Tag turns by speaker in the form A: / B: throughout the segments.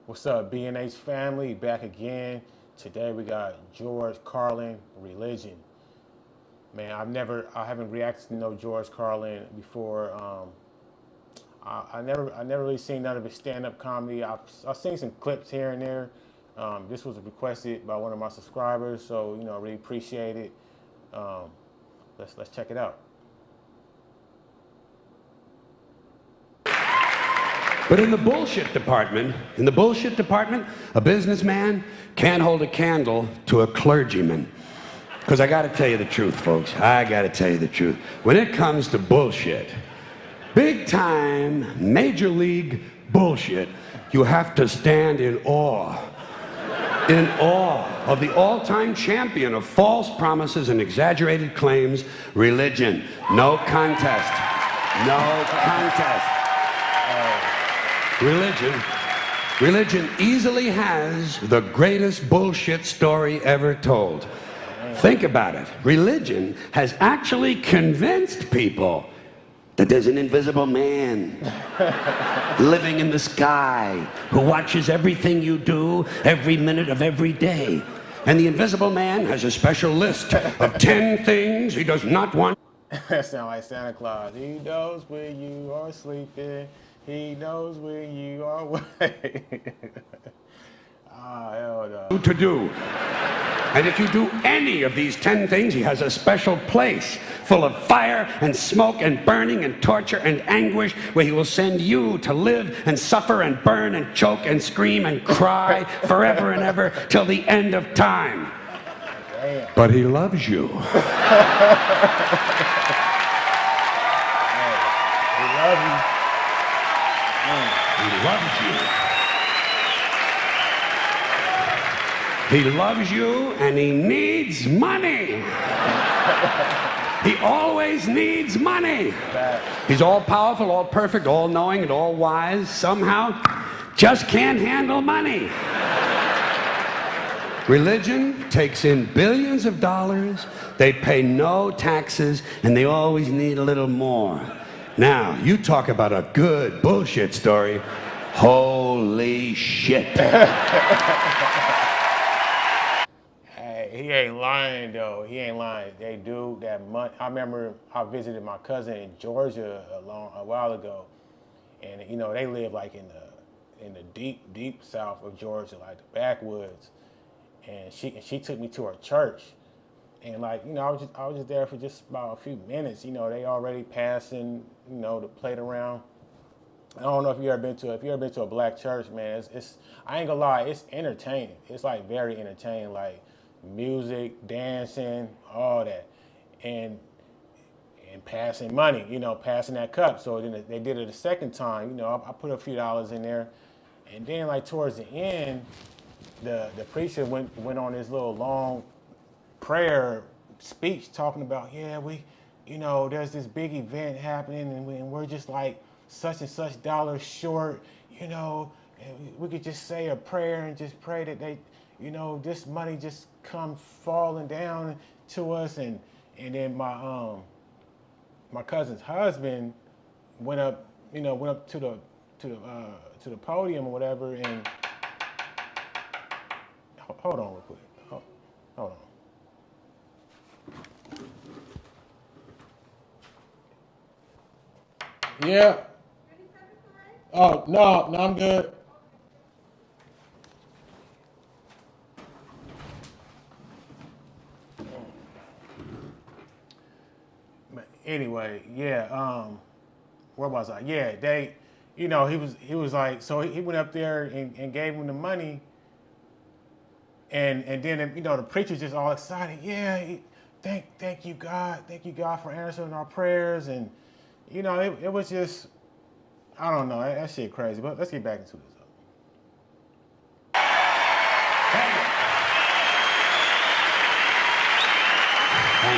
A: What's up, B.N.H family? Back again. Today we got George Carlin, Religion. Man, I haven't reacted to no George Carlin before. I never really seen none of his stand-up comedy. I've seen some clips here and there. This was requested by one of my subscribers, so really appreciate it. Let's check it out.
B: But in the bullshit department, a businessman can't hold a candle to a clergyman. Because I gotta tell you the truth, folks. I gotta tell you the truth. When it comes to bullshit, big time, major league bullshit, you have to stand in awe of the all-time champion of false promises and exaggerated claims, religion. No contest. No contest. Religion easily has the greatest bullshit story ever told. Think about it. Religion has actually convinced people that there's an invisible man living in the sky who watches everything you do every minute of every day. And the invisible man has a special list of 10 things he does not want.
A: That sounds like Santa Claus. He knows where you are sleeping. He knows where you are awake. Hell no.
B: To do. And if you do any of these 10 things, he has a special place full of fire and smoke and burning and torture and anguish where he will send you to live and suffer and burn and choke and scream and cry forever and ever till the end of time.
A: Damn.
B: But he loves you.
A: He loves you.
B: He loves you. He loves you and he needs money. He always needs money. He's all powerful, all perfect, all knowing, and all wise. Somehow, just can't handle money. Religion takes in billions of dollars. They pay no taxes, and they always need a little more. Now, you talk about a good bullshit story. Holy shit.
A: Hey, he ain't lying though. He ain't lying. They do that month. I remember I visited my cousin in Georgia a while ago, and they live like in the deep south of Georgia, like the backwoods. And she took me to her church. And I was just there for just about a few minutes. They already passing, the plate around. I don't know if you ever been to a black church, man. It's I ain't gonna lie, it's entertaining. It's like very entertaining, like music, dancing, all that, and passing money, passing that cup. So then they did it a second time. I put a few dollars in there, and then like towards the end, the preacher went on this little long prayer speech talking about, there's this big event happening and we're just like such and such dollars short, and we could just say a prayer and just pray that they, this money just come falling down to us. And then my cousin's husband went up to the podium or whatever, and hold on real quick. Hold on. Yeah. Oh, no, I'm good. Anyway, where was I? Yeah, they, he was like, so he went up there and gave him the money. And then, the preacher's just all excited. Yeah, thank you, God. Thank you, God, for answering our prayers. And, it was just, I don't know, that shit crazy. But let's get back into this.
B: Thank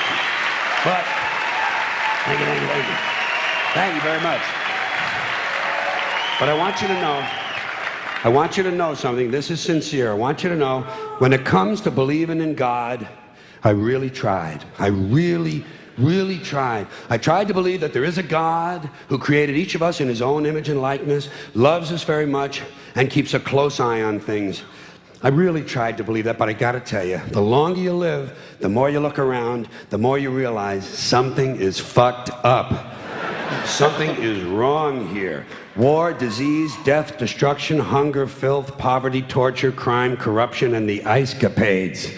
B: you. But, thank you. Thank you very much. But I want you to know something. This is sincere. I want you to know, when it comes to believing in God, I really tried. I really really tried. I tried to believe that there is a God who created each of us in his own image and likeness, loves us very much, and keeps a close eye on things. I really tried to believe that, but I gotta tell you, the longer you live, the more you look around, the more you realize something is fucked up. Something is wrong here. War, disease, death, destruction, hunger, filth, poverty, torture, crime, corruption, and the ice capades.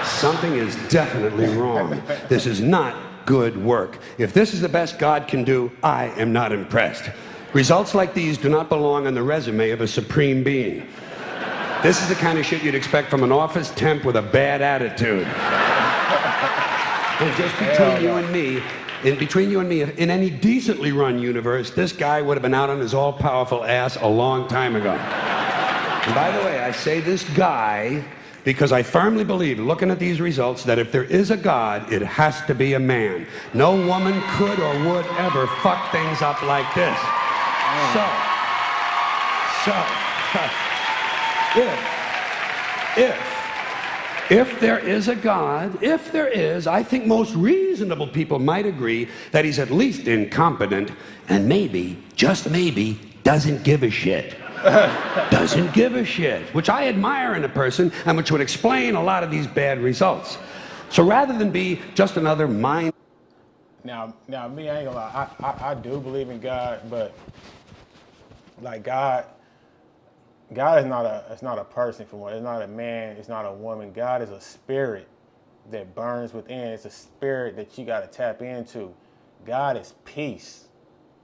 B: Something is definitely wrong. This is not good work. If this is the best God can do, I am not impressed. Results like these do not belong on the resume of a supreme being. This is the kind of shit you'd expect from an office temp with a bad attitude. And just between you and me, if in any decently run universe, this guy would have been out on his all-powerful ass a long time ago. And by the way, I say this guy because I firmly believe, looking at these results, that if there is a God, it has to be a man. No woman could or would ever fuck things up like this. If there is a God, if there is, I think most reasonable people might agree that he's at least incompetent and maybe, just maybe, doesn't give a shit. Doesn't give a shit, which I admire in a person and which would explain a lot of these bad results. So rather than be just another mind...
A: Now, me, I ain't gonna lie, I do believe in God, but like God is not a person, for one. It's not a man, it's not a woman. God is a spirit that burns within. It's a spirit that you gotta tap into. God is peace.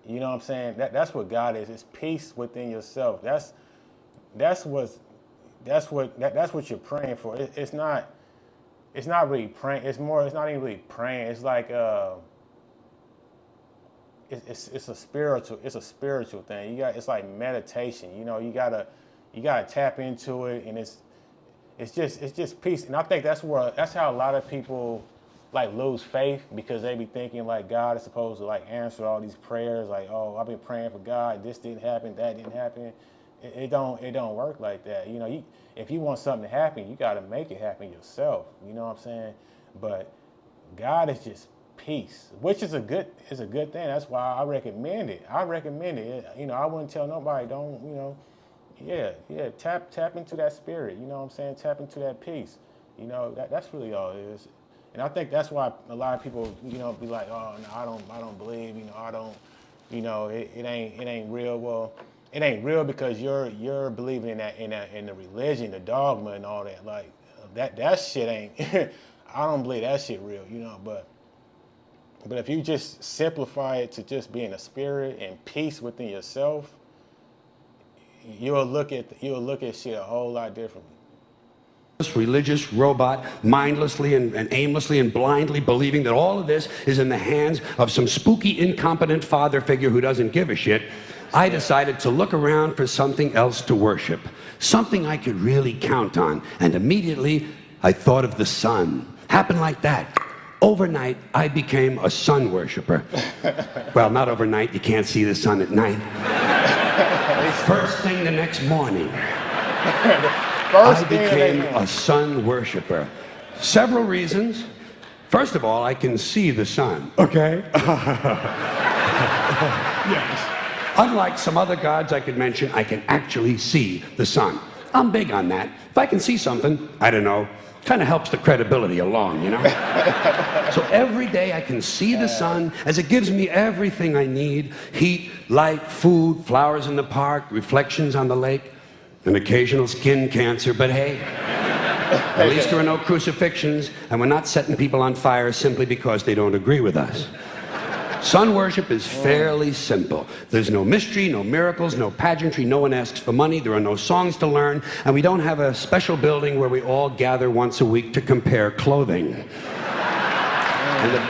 A: You know what I'm saying? That's what God is. It's peace within yourself. That's what you're praying for. It's not really praying. It's not even really praying. It's like it's a spiritual thing. It's like meditation. You know, you gotta tap into it, and it's just peace. And I think that's how a lot of people like lose faith, because they be thinking like God is supposed to like answer all these prayers. Like, oh, I've been praying for God, this didn't happen, that didn't happen. It don't work like that. You know, if you want something to happen, you got to make it happen yourself. You know what I'm saying? But God is just peace, which is a good thing. That's why I recommend it. You know, I wouldn't tell nobody, don't, you know, yeah, tap into that spirit. You know what I'm saying? Tap into that peace. You know, that's really all it is. And I think that's why a lot of people, you know, be like, oh, no, I don't believe, you know, I don't, you know, it ain't real. Well, it ain't real because you're believing in the religion, the dogma, and all that. Like that shit ain't. I don't believe that shit real, you know. But if you just simplify it to just being a spirit and peace within yourself, you'll look at shit a whole lot differently.
B: Religious robot, mindlessly and aimlessly and blindly believing that all of this is in the hands of some spooky, incompetent father figure who doesn't give a shit, I decided to look around for something else to worship, something I could really count on. And immediately, I thought of the sun. Happened like that. Overnight, I became a sun worshiper. Well, not overnight. You can't see the sun at night. First thing the next morning, I became a sun worshiper. Several reasons. First of all, I can see the sun. Okay? Yes. Unlike some other gods I could mention, I can actually see the sun. I'm big on that. If I can see something, I don't know, kind of helps the credibility along, you know? So every day I can see the sun as it gives me everything I need: heat, light, food, flowers in the park, reflections on the lake, an occasional skin cancer, but hey, at least there are no crucifixions, and we're not setting people on fire simply because they don't agree with us. Sun worship is fairly simple. There's no mystery, no miracles, no pageantry, no one asks for money, there are no songs to learn, and we don't have a special building where we all gather once a week to compare clothing. And the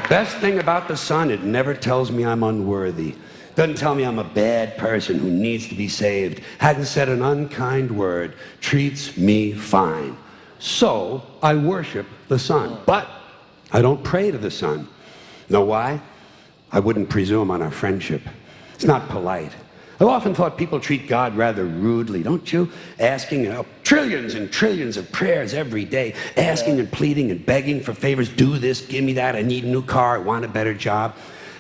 B: best thing about the sun, it never tells me I'm unworthy. Doesn't tell me I'm a bad person who needs to be saved, hadn't said an unkind word, treats me fine. So I worship the sun, but I don't pray to the sun. Know why? I wouldn't presume on our friendship. It's not polite. I've often thought people treat God rather rudely, don't you? Asking trillions and trillions of prayers every day, asking and pleading and begging for favors. Do this, give me that, I need a new car, I want a better job.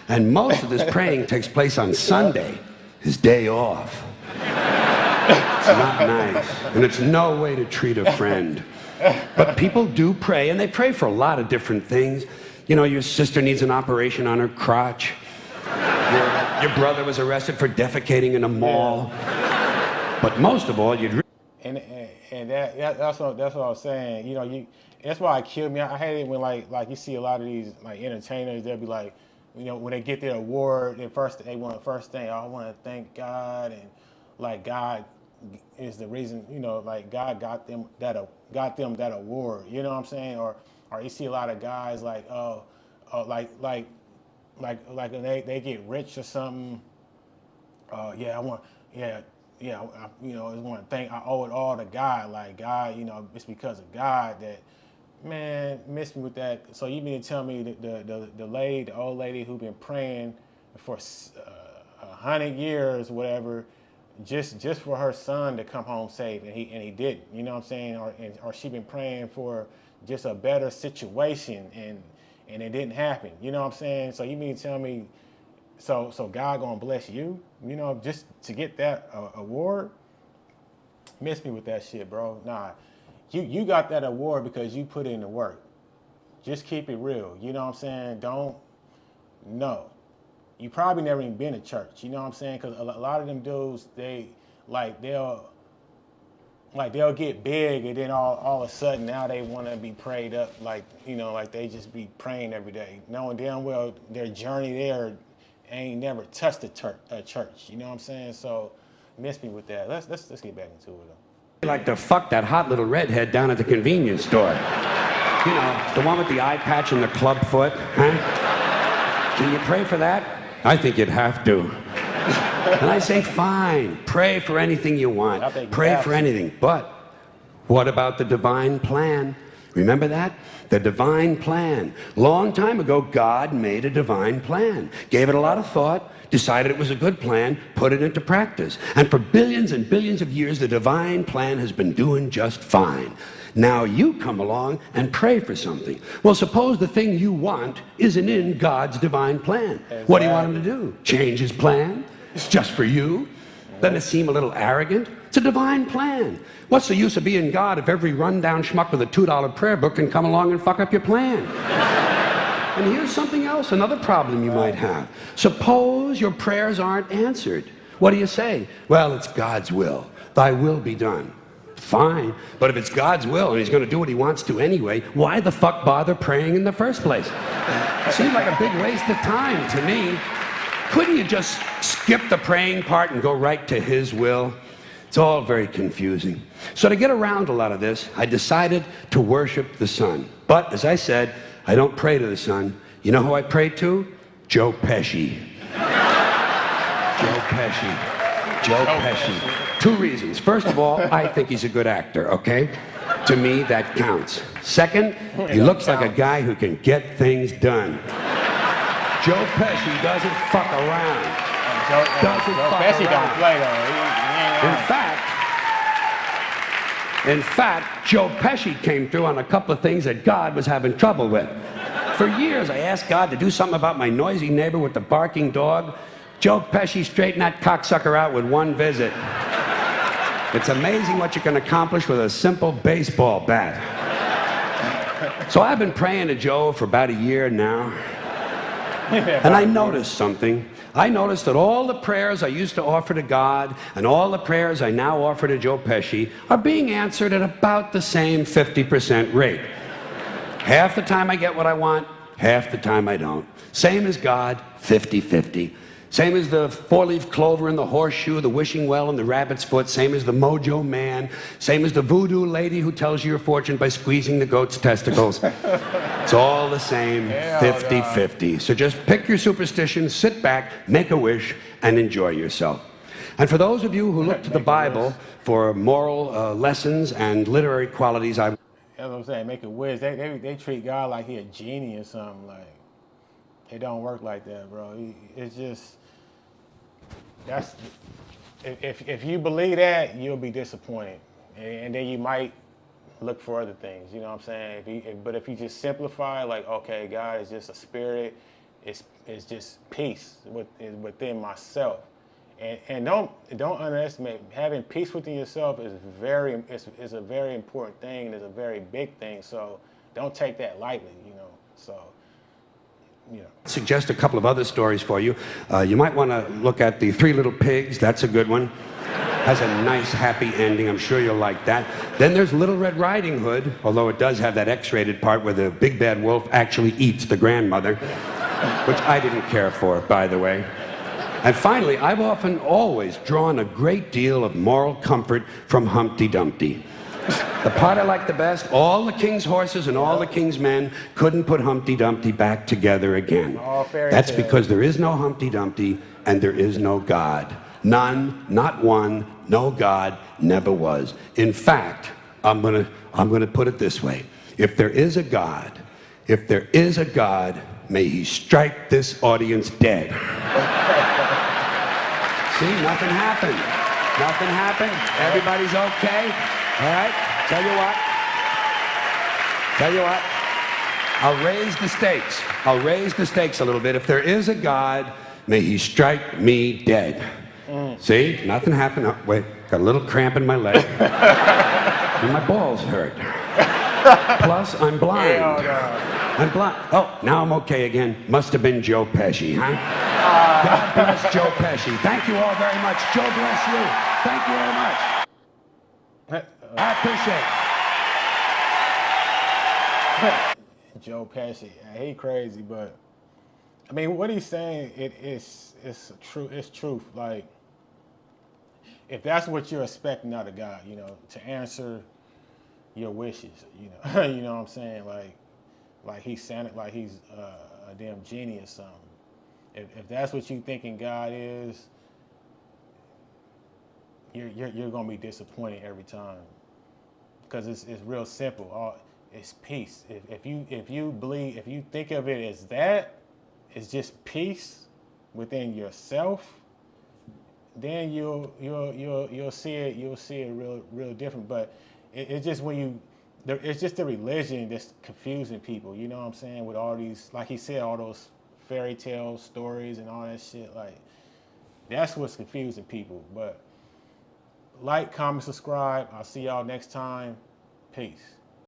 B: And most of this praying takes place on Sunday, his day off. It's not nice, and it's no way to treat a friend. But people do pray, and they pray for a lot of different things. You know, your sister needs an operation on her crotch. Your brother was arrested for defecating in a mall. But most of all, you'd...
A: And that's what I was saying. You know, that's why it killed me. I hate it when like you see a lot of these like entertainers. They'll be like, you know, when they get their award, they want the first thing. I want to thank God, and like God is the reason. You know, like God got them that award. You know what I'm saying? Or you see a lot of guys like like when they get rich or something. You know, I want to thank. I owe it all to God. Like God, you know, it's because of God that. Man, miss me with that. So you mean to tell me that the old lady who been praying for 100 years, whatever, just for her son to come home safe, and he didn't. You know what I'm saying? Or she been praying for just a better situation, and it didn't happen. You know what I'm saying? So you mean to tell me, so God gonna bless you? You know, just to get that award? Miss me with that shit, bro. Nah. You got that award because you put in the work. Just keep it real. You know what I'm saying? No. You probably never even been to church. You know what I'm saying? Because a lot of them dudes, they'll get big, and then all of a sudden now they want to be prayed up, like, you know, like they just be praying every day, knowing damn well their journey there ain't never touched a church. You know what I'm saying? So miss me with that. Let's get back into it though.
B: Like to fuck that hot little redhead down at the convenience store. You know, the one with the eye patch and the club foot, huh? Can you pray for that? I think you'd have to. And I say, fine, pray for anything you want. Pray for anything. But what about the divine plan? Remember that? The divine plan. Long time ago, God made a divine plan. Gave it a lot of thought, decided it was a good plan, put it into practice. And for billions and billions of years, the divine plan has been doing just fine. Now you come along and pray for something. Well, suppose the thing you want isn't in God's divine plan. Exactly. What do you want him to do? Change his plan? Just for you? Doesn't it seem a little arrogant? It's a divine plan. What's the use of being God if every rundown schmuck with a $2 prayer book can come along and fuck up your plan? And here's something else, another problem you might have. Suppose your prayers aren't answered. What do you say? Well, it's God's will. Thy will be done. Fine, but if it's God's will and he's going to do what he wants to anyway, why the fuck bother praying in the first place? It seems like a big waste of time to me. Couldn't you just skip the praying part and go right to his will? It's all very confusing. So to get around a lot of this, I decided to worship the sun. But as I said, I don't pray to the sun. You know who I pray to? Joe Pesci. Joe Pesci. Joe Pesci. Two reasons. First of all, I think he's a good actor, okay? To me, that counts. Second, he looks like a guy who can get things done. Joe Pesci doesn't fuck around.
A: Joe Pesci don't play though.
B: In fact, Joe Pesci came through on a couple of things that God was having trouble with. For years, I asked God to do something about my noisy neighbor with the barking dog. Joe Pesci straightened that cocksucker out with one visit. It's amazing what you can accomplish with a simple baseball bat. So I've been praying to Joe for about a year now. And I noticed something. I noticed that all the prayers I used to offer to God and all the prayers I now offer to Joe Pesci are being answered at about the same 50% rate. Half the time I get what I want, half the time I don't. Same as God, 50-50. Same as the four-leaf clover and the horseshoe, the wishing well and the rabbit's foot. Same as the mojo man. Same as the voodoo lady who tells you your fortune by squeezing the goat's testicles. It's all the same, 50-50. So just pick your superstition, sit back, make a wish, and enjoy yourself. And for those of you who look to the Bible for moral lessons and literary qualities,
A: That's what I'm saying, make a wish. They treat God like he a genie or something. Like, it don't work like that, bro. It's just, if you believe that, you'll be disappointed, and then you might look for other things. You know what I'm saying? But if you just simplify, like, okay, God is just a spirit, it's just peace within myself, and don't underestimate having peace within yourself is is a very important thing. And it's a very big thing. So don't take that lightly. You know. So. You know.
B: Suggest a couple of other stories for you. You might want to look at The Three Little Pigs. That's a good one. Has a nice, happy ending. I'm sure you'll like that. Then there's Little Red Riding Hood, although it does have that X-rated part where the big bad wolf actually eats the grandmother, which I didn't care for, by the way. And finally, I've often always drawn a great deal of moral comfort from Humpty Dumpty. The part I like the best, all the king's horses and all the king's men couldn't put Humpty Dumpty back together again. That's because there is no Humpty Dumpty and there is no God. None, not one, no God, never was. In fact, I'm gonna put it this way. If there is a God, may he strike this audience dead. See, nothing happened. Nothing happened. Everybody's okay. All right, tell you what, I'll raise the stakes a little bit. If there is a God, may he strike me dead. See, nothing happened. Oh, wait, got a little cramp in my leg. And my balls hurt. Plus, I'm blind. I'm blind. Oh, now I'm okay again. Must have been Joe Pesci, huh? God bless Joe Pesci. Thank you all very much. Joe bless you. Thank you very much. I appreciate it.
A: Joe Pesci, he crazy, but I mean, what he's saying, it's true. It's truth. Like, if that's what you're expecting out of God, you know, to answer your wishes, you know, you know what I'm saying? Like he's Santa, like he's a damn genie or something. If that's what you thinking God is, you're gonna be disappointed every time. Because it's real simple. It's peace. If you think of it as that, it's just peace within yourself, then you'll see it real different. But it's just it's just the religion that's confusing people. You know what I'm saying? With all these, like he said, all those fairy tale stories and all that shit. Like, that's what's confusing people. But like, comment, subscribe. I'll see y'all next time. Peace.